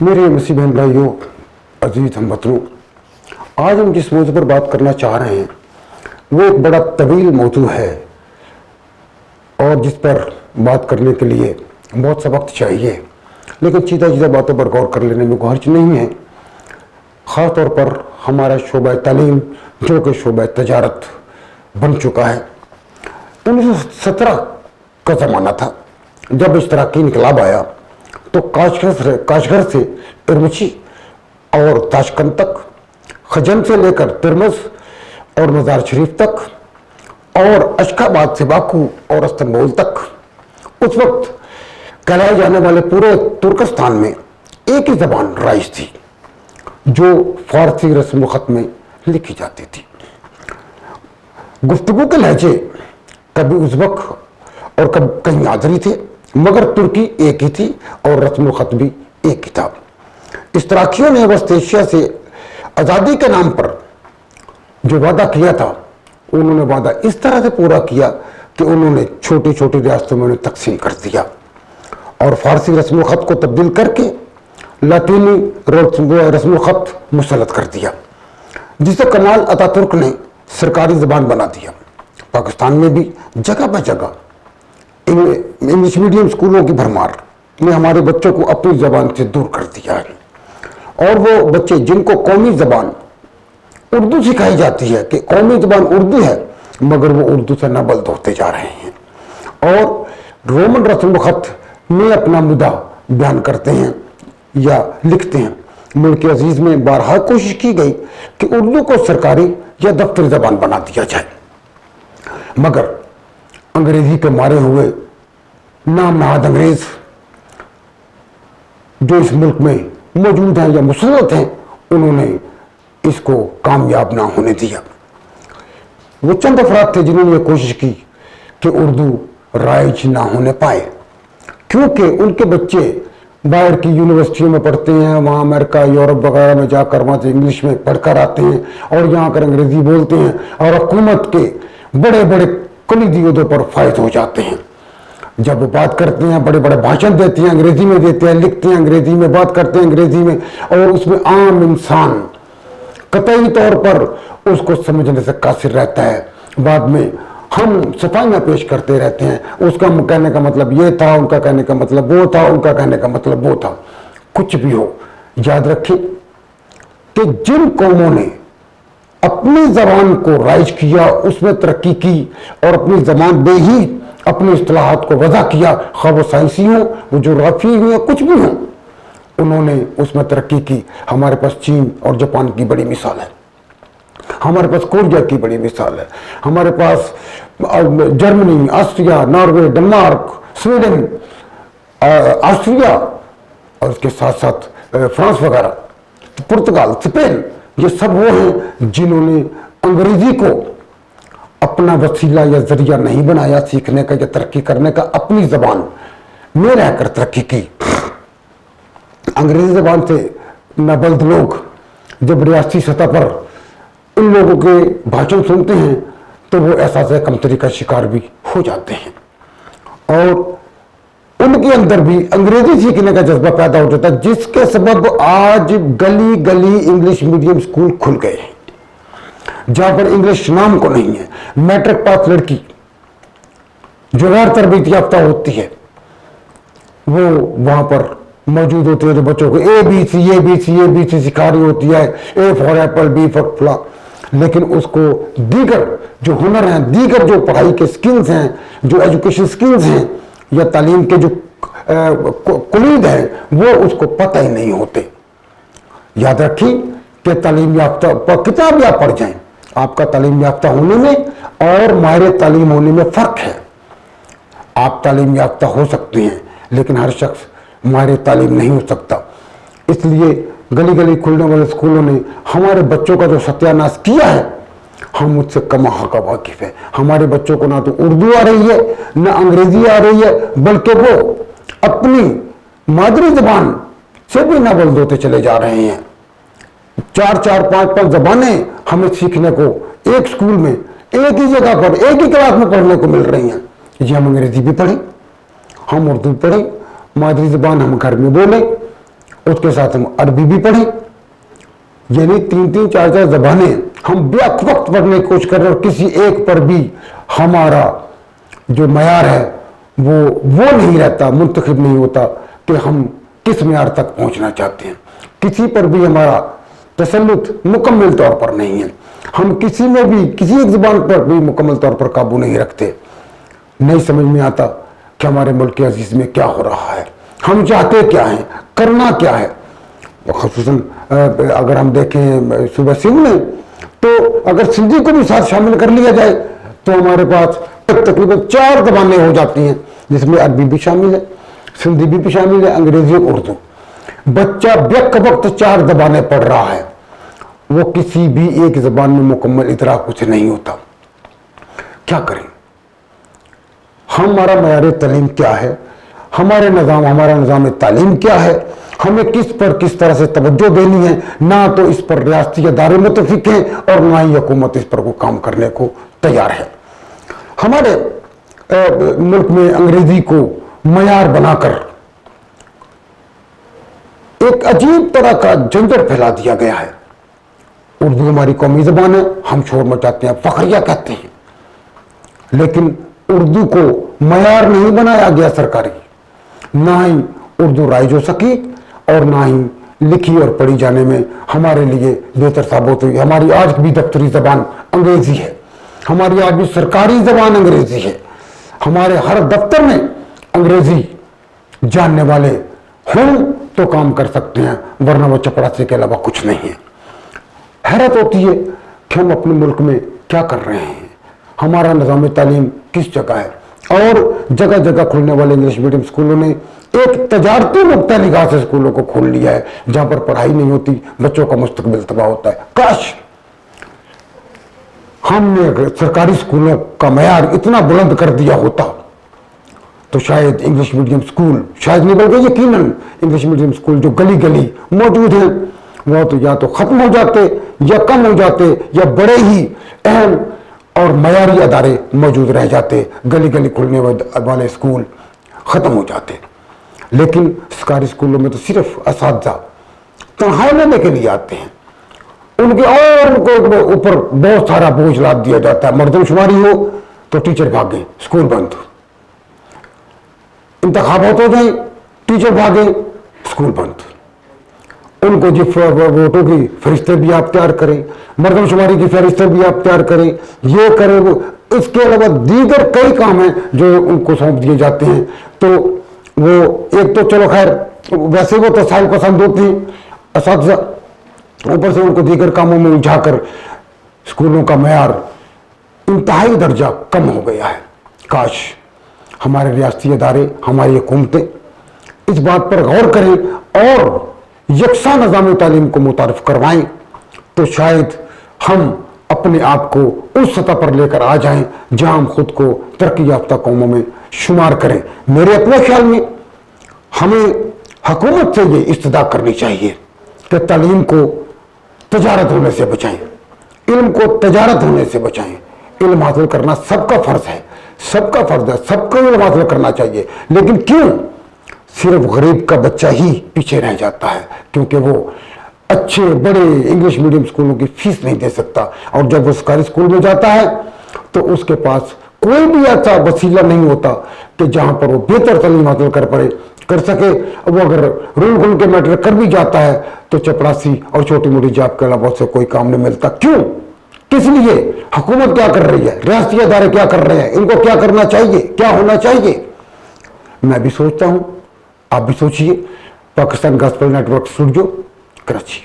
मेरे मसीह बहन भाइयों, अजीज हमवतनों, आज हम जिस मौजू पर बात करना चाह रहे हैं वो एक बड़ा तवील मौजू है और जिस पर बात करने के लिए बहुत सा वक्त चाहिए, लेकिन चीज़ा चीज़ा बातों पर गौर कर लेने में कोई हर्ज नहीं है। ख़ास तौर पर हमारा शोबा तालीम जो कि शोबा तजारत बन चुका है। 1917 का ज़माना था जब इश्तराकी इनकलाब आया तो काशगर से इरमची और ताशकंद तक, खजन से लेकर तिरमज और मज़ार शरीफ तक और अशकाबाद से बाकू और इस्तांबुल तक उस वक्त कहलाए जाने वाले पूरे तुर्कस्तान में एक ही ज़बान राइज थी जो फारसी रस्म ख़त में लिखी जाती थी। गुफ्तगू के लहजे कभी उज़्बक और कभी कहीं आदरी थे, मगर तुर्की एक ही थी और रस्म ख़त भी एक ही था। इश्तराकियों ने वस्त एशिया से आज़ादी के नाम पर जो वादा किया था, उन्होंने वादा इस तरह से पूरा किया कि उन्होंने छोटी छोटी रियासतों में उन्हें तकसीम कर दिया और फारसी रस्म ख़त को तब्दील करके लातीनी रस्म ख़त मुसल्लत कर दिया, जिसे कमाल अतातुर्क ने सरकारी ज़बान बना दिया। पाकिस्तान में भी जगह ब जगह इंग्लिश मीडियम स्कूलों की भरमार ने हमारे बच्चों को अपनी ज़बान से दूर कर दिया है और वो बच्चे जिनको कौमी ज़बान उर्दू सिखाई जाती है कि कौमी ज़बान उर्दू है, मगर वो उर्दू से नबल्द होते जा रहे हैं और रोमन रस्म ख़त में अपना मुद्दा बयान करते हैं या लिखते हैं। मुल्क अजीज़ में बारहा कोशिश की गई कि उर्दू को सरकारी या दफ्तरी ज़बान बना दिया जाए, मगर अंग्रेजी के मारे हुए नाम नहाद अंग्रेज जो इस मुल्क में मौजूद हैं या मुसल्लत हैं, उन्होंने इसको कामयाब ना होने दिया। वो चंद अफराद थे जिन्होंने ये कोशिश की कि उर्दू राइज ना होने पाए, क्योंकि उनके बच्चे बाहर की यूनिवर्सिटियों में पढ़ते हैं, वहाँ अमेरिका यूरोप वगैरह में जाकर वहाँ से इंग्लिश में पढ़कर आते हैं और यहाँ आकर अंग्रेजी बोलते हैं और हुकूमत के बड़े बड़े कलीदी ओहदों पर फायद हो जाते हैं। जब वो बात करते हैं, बड़े बड़े भाषण देते हैं, अंग्रेजी में देते हैं, लिखते हैं अंग्रेजी में, बात करते हैं अंग्रेजी में, और उसमें आम इंसान कतई तौर पर उसको समझने से कासिर रहता है। बाद में हम सफाइयाँ पेश करते रहते हैं, उसका कहने का मतलब ये था, उनका कहने का मतलब वो था, उनका कहने का मतलब वो था। कुछ भी हो, याद रखें कि जिन कौमों ने अपनी ज़बान को राइज किया, उसमें तरक्की की और अपनी ज़बान में ही अपनी इस्तिलाहात को वज़ा किया, खा वो साइंसी हो, वो जोग्राफी हो या कुछ भी हो, उन्होंने उसमें तरक्की की। हमारे पास चीन और जापान की बड़ी मिसाल है, हमारे पास कोरिया की बड़ी मिसाल है, हमारे पास Germany, Austria, Norway, Denmark, Sweden, Austria और उसके साथ साथ फ्रांस वगैरह, पुर्तगाल, स्पेन, ये सब वो हैं जिन्होंने अंग्रेजी को अपना वसीला या जरिया नहीं बनाया सीखने का या तरक्की करने का, अपनी ज़बान में रहकर तरक्की की। अंग्रेजी ज़बान से नबल्द लोग जब रियासती सतह पर इन लोगों के भाषण सुनते हैं तो वो एहसास कमतरी का शिकार भी हो जाते हैं और उनके अंदर भी अंग्रेजी सीखने का जज्बा पैदा हो जाता है, जिसके सबब आज गली गली इंग्लिश मीडियम स्कूल खुल गए हैं जहां पर इंग्लिश नाम को नहीं है। मैट्रिक पास लड़की जो गैर तरबियत याफ्ता होती है वो वहां पर मौजूद होती है, जो बच्चों को ABC सिखा रही होती है, A for apple, B for फ्ला, लेकिन उसको दीगर जो हुनर हैं, दीगर जो पढ़ाई के स्किल्स हैं, जो एजुकेशन स्किल्स हैं या तालीम के जो कुलीद हैं, वो उसको पता ही नहीं होते। याद रखिए कि तालीम याफ्ता किताब या पढ़ जाएं, आपका तालीम याफ्ता होने में और माहिर तालीम होने में फ़र्क है। आप तालीम याफ्ता हो सकते हैं लेकिन हर शख्स माहिर तालीम नहीं हो सकता। इसलिए गली गली खुलने वाले स्कूलों ने हमारे बच्चों का जो सत्यानाश किया है, हम उससे कम हक़ वाकिफ़ है। हमारे बच्चों को ना तो उर्दू आ रही है ना अंग्रेजी आ रही है, बल्कि वो अपनी मादरी ज़बान से भी नबल्द होते चले जा रहे हैं। 4-4, 5-5 ज़बानें हमें सीखने को एक स्कूल में, एक ही जगह पर, एक ही क्लास में पढ़ने को मिल रही हैं। जी हम अंग्रेजी भी पढ़ें, हम उर्दू पढ़ें, मादरी ज़बान हम घर में बोलें उसके साथ हम अरबी भी पढ़ें, यानी 3-3, 4-4 ज़बानें हम बेवक्त पढ़ने की कोशिश कर रहे हैं, और किसी एक पर भी हमारा जो मयार है वो नहीं रहता, मुंतखब नहीं होता कि हम किस मयार तक पहुंचना चाहते हैं। किसी पर भी हमारा तसल्लुत मुकम्मल तौर पर नहीं है, हम किसी में भी किसी एक ज़बान पर भी मुकम्मल तौर पर काबू नहीं रखते। नहीं समझ में आता कि हमारे मुल्क के अजीज में क्या हो रहा है, हम चाहते क्या हैं, करना क्या है। ख़ुसूसन अगर हम देखें सूबा सिंध में, तो अगर सिंधी को भी साथ शामिल कर लिया जाए तो हमारे पास तकरीबन 4 ज़बानें हो जाती हैं, जिसमें अरबी भी शामिल है, सिंधी भी शामिल है, अंग्रेजी और उर्दू। बच्चा बेक वक्त 4 ज़बानें पढ़ रहा है, वो किसी भी एक ज़बान में मुकम्मल इदराक उसे नहीं होता। क्या करें? हमारा मयार तालीम क्या है, हमारा निज़ाम तालीम क्या है, हमें किस तरह से तवज्जो देनी है। ना तो इस पर रियासती इदारे मुतफिक हैं और ना ही हुकूमत इस पर को काम करने को तैयार है। हमारे मुल्क में अंग्रेजी को मयार बनाकर एक अजीब तरह का झंझट फैला दिया गया है। उर्दू हमारी कौमी ज़बान है, हम शोर मचाते हैं, फखरिया कहते हैं, लेकिन उर्दू को मयार नहीं बनाया गया सरकारी। ना ही उर्दू राइज हो सकी और ना ही लिखी और पढ़ी जाने में हमारे लिए बेहतर साबित हुई। हमारी आज भी दफ्तरी ज़बान अंग्रेज़ी है, हमारी आज भी सरकारी ज़बान अंग्रेज़ी है, हमारे हर दफ्तर में अंग्रेज़ी जानने वाले हों तो काम कर सकते हैं, वरना वो चपरासी के अलावा कुछ नहीं है। हैरत होती है कि हम अपने मुल्क में क्या कर रहे हैं, हमारा निज़ाम तालीम किस जगह है। और जगह जगह खुलने वाले इंग्लिश मीडियम स्कूलों ने एक तजारती नुक्ता निगाह से स्कूलों को खोल लिया है, जहां पर पढ़ाई नहीं होती, बच्चों का मुस्तकबिल तबाह होता है। काश हमने सरकारी स्कूलों का मयार इतना बुलंद कर दिया होता तो शायद इंग्लिश मीडियम स्कूल, शायद नहीं बल्कि यकीनन इंग्लिश मीडियम स्कूल जो गली गली मौजूद हैं वो तो या तो खत्म हो जाते या कम हो जाते, या बड़े ही अहम और मयारी अदारे मौजूद रह जाते, गली गली खुलने वाले स्कूल ख़त्म हो जाते। लेकिन सरकारी स्कूलों में तो सिर्फ असातिज़ा तनख्वाह लेने के लिए आते हैं, उनके ऊपर बहुत सारा बोझ लाद दिया जाता है। मर्दमशुमारी हो तो टीचर भागे, स्कूल बंद, इंतखाबात हो जाए टीचर भागे, स्कूल बंद। उनको जी वोटों की फरिश्ते भी आप तैयार करें, मर्दमशुमारी की फरिश्ते भी आप तैयार करें, ये करें वो, इसके अलावा दीगर कई काम हैं जो उनको सौंप दिए जाते हैं। तो वो एक तो चलो खैर वैसे वो तसाइल पसंद होती असातिज़ा, ऊपर से उनको दीगर कामों में उलझाकर स्कूलों का मयार इंतहाई दर्जा कम हो गया है। काश हमारे रियासती इदारे, हमारी हुकूमतें इस बात पर गौर करें और यकसा निज़ाम तालीम को मुतारिफ करवाएं, तो शायद हम अपने आप को उस सतह पर लेकर आ जाएं जहां हम खुद को तरक्की याफ्ता कौमों में शुमार करें। मेरे अपने ख्याल में हमें हुकूमत से ये इस्तदा करनी चाहिए कि तालीम को तजारत होने से बचाएं, इल्म को तजारत होने से बचाएं। इल्म हासिल करना सबका फर्ज है, सबका फर्ज है, सबको इल्म हासिल करना चाहिए। लेकिन क्यों सिर्फ गरीब का बच्चा ही पीछे रह जाता है? क्योंकि वो अच्छे बड़े इंग्लिश मीडियम स्कूलों की फीस नहीं दे सकता, और जब वो सरकारी स्कूल में जाता है तो उसके पास कोई भी ऐसा वसीला नहीं होता कि जहां पर वो बेहतर तालीम हासिल कर सके। वो अगर रूल खुल के मैटर कर भी जाता है तो चपरासी और छोटी मोटी जॉब के अलावा उससे कोई काम नहीं मिलता। क्यों? किस लिए? हुकूमत क्या कर रही है, रियासती इदारे क्या कर रहे हैं, इनको क्या करना चाहिए, क्या होना चाहिए? मैं भी सोचता हूं, आप भी सोचिए। Pakistan gospel network studio, Karachi.